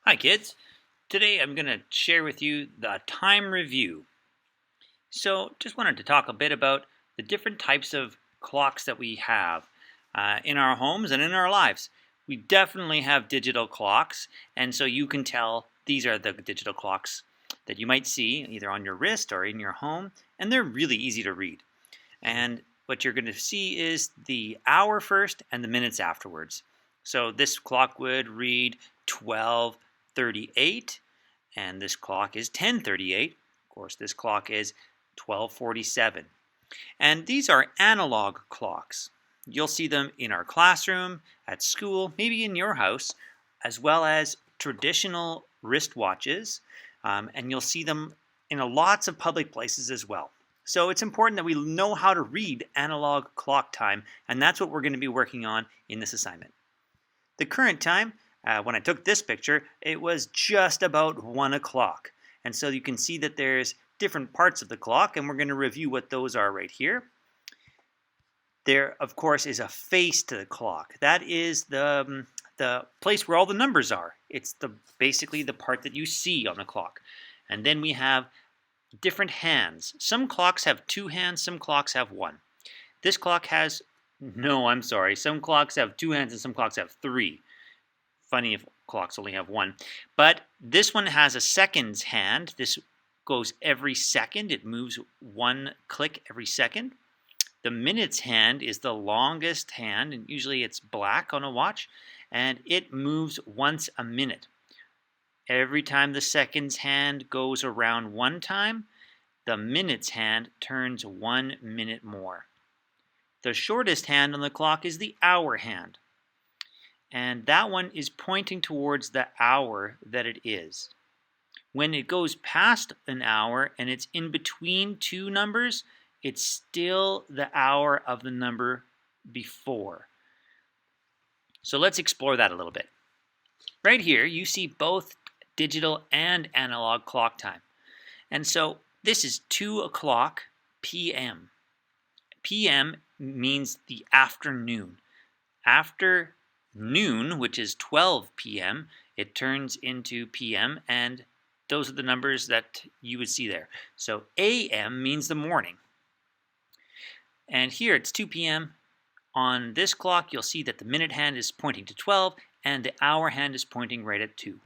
Hi kids! Today I'm going to share with you the time review. So just wanted to talk a bit about the different types of clocks that we have in our homes and in our lives. We definitely have digital clocks, and so you can tell these are the digital clocks that you might see either on your wrist or in your home, and they're really easy to read. And what you're going to see is the hour first and the minutes afterwards. So this clock would read 12:38, and this clock is 10:38. Of course, this clock is 12:47. And these are analog clocks. You'll see them in our classroom, at school, maybe in your house, as well as traditional wristwatches, and you'll see them in lots of public places as well. So it's important that we know how to read analog clock time, and that's what we're going to be working on in this assignment. The current time, when I took this picture, it was just about 1 o'clock. And so you can see that there's different parts of the clock, and we're going to review what those are right here. There, of course, is a face to the clock. That is the place where all the numbers are. It's basically the part that you see on the clock. And then we have different hands. Some clocks have 2 hands, some clocks have 1. This clock has, no, I'm sorry, some clocks have 2 hands and some clocks have 3. Funny if clocks only have 1. But this one has a seconds hand. This goes every second. It moves 1 click every second. The minutes hand is the longest hand, and usually it's black on a watch, and it moves once a minute. Every time the seconds hand goes around 1 time, the minutes hand turns 1 minute more. The shortest hand on the clock is the hour hand, and that one is pointing towards the hour that it is. When it goes past an hour and it's in between 2 numbers, it's still the hour of the number before. So let's explore that a little bit. Right here, you see both digital and analog clock time. And so this is 2 o'clock p.m. p.m. means the afternoon. After noon, which is 12 p.m., it turns into p.m., and those are the numbers that you would see there. So a.m. means the morning. And here it's 2 p.m. On this clock, you'll see that the minute hand is pointing to 12, and the hour hand is pointing right at 2.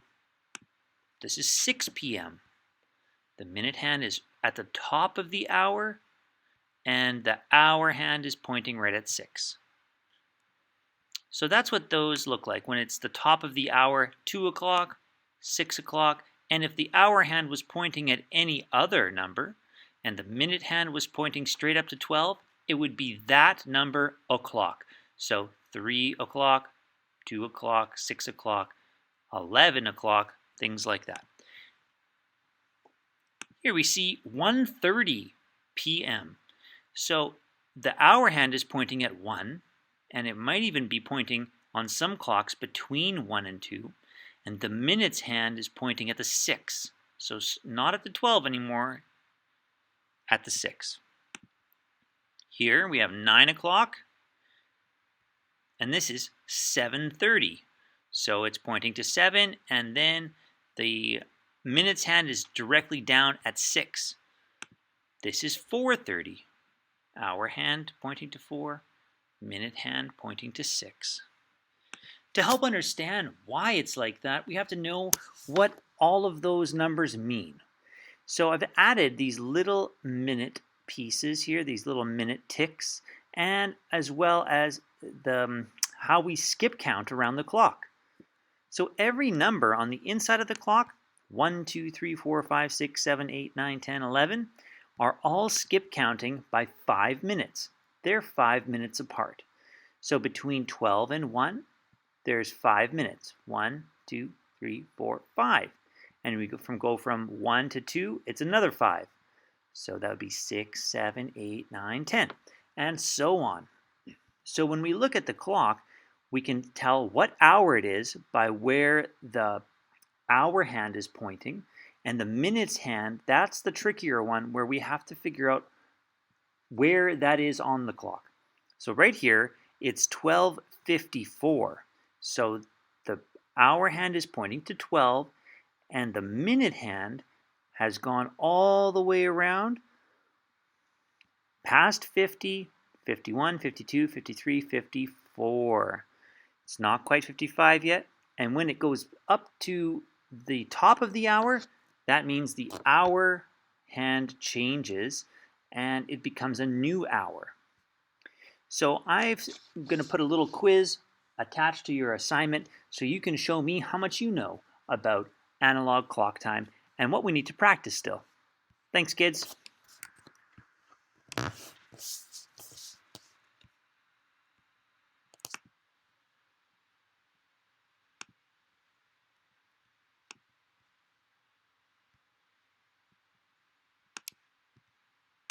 This is 6 p.m. The minute hand is at the top of the hour, and the hour hand is pointing right at 6. So that's what those look like when it's the top of the hour, 2 o'clock, 6 o'clock, and if the hour hand was pointing at any other number, and the minute hand was pointing straight up to 12, it would be that number o'clock. So 3 o'clock, 2 o'clock, 6 o'clock, 11 o'clock, things like that. Here we see 1:30 p.m. So the hour hand is pointing at 1, and it might even be pointing on some clocks between 1 and 2, and the minutes hand is pointing at the 6. So not at the 12 anymore, at the 6. Here we have 9 o'clock, and this is 7:30. So it's pointing to 7, and then the minutes hand is directly down at 6. This is 4:30. Hour hand pointing to 4, minute hand pointing to 6. To help understand why it's like that, we have to know what all of those numbers mean. So I've added these little minute pieces here, these little minute ticks, and as well as how we skip count around the clock. So every number on the inside of the clock, 1, 2, 3, 4, 5, 6, 7, 8, 9, 10, 11, are all skip counting by 5 minutes. They're 5 minutes apart. So between 12 and 1, there's 5 minutes. 1, 2, 3, 4, 5. And we go from 1 to 2, it's another 5. So that would be 6, 7, 8, 9, 10, and so on. So when we look at the clock, we can tell what hour it is by where the hour hand is pointing, and the minutes hand, that's the trickier one where we have to figure out where that is on the clock. So right here, it's 12:54. So the hour hand is pointing to 12, and the minute hand has gone all the way around past 50, 51, 52, 53, 54. It's not quite 55 yet, and when it goes up to the top of the hour, that means the hour hand changes and it becomes a new hour. So I'm going to put a little quiz attached to your assignment so you can show me how much you know about analog clock time and what we need to practice still. Thanks, kids.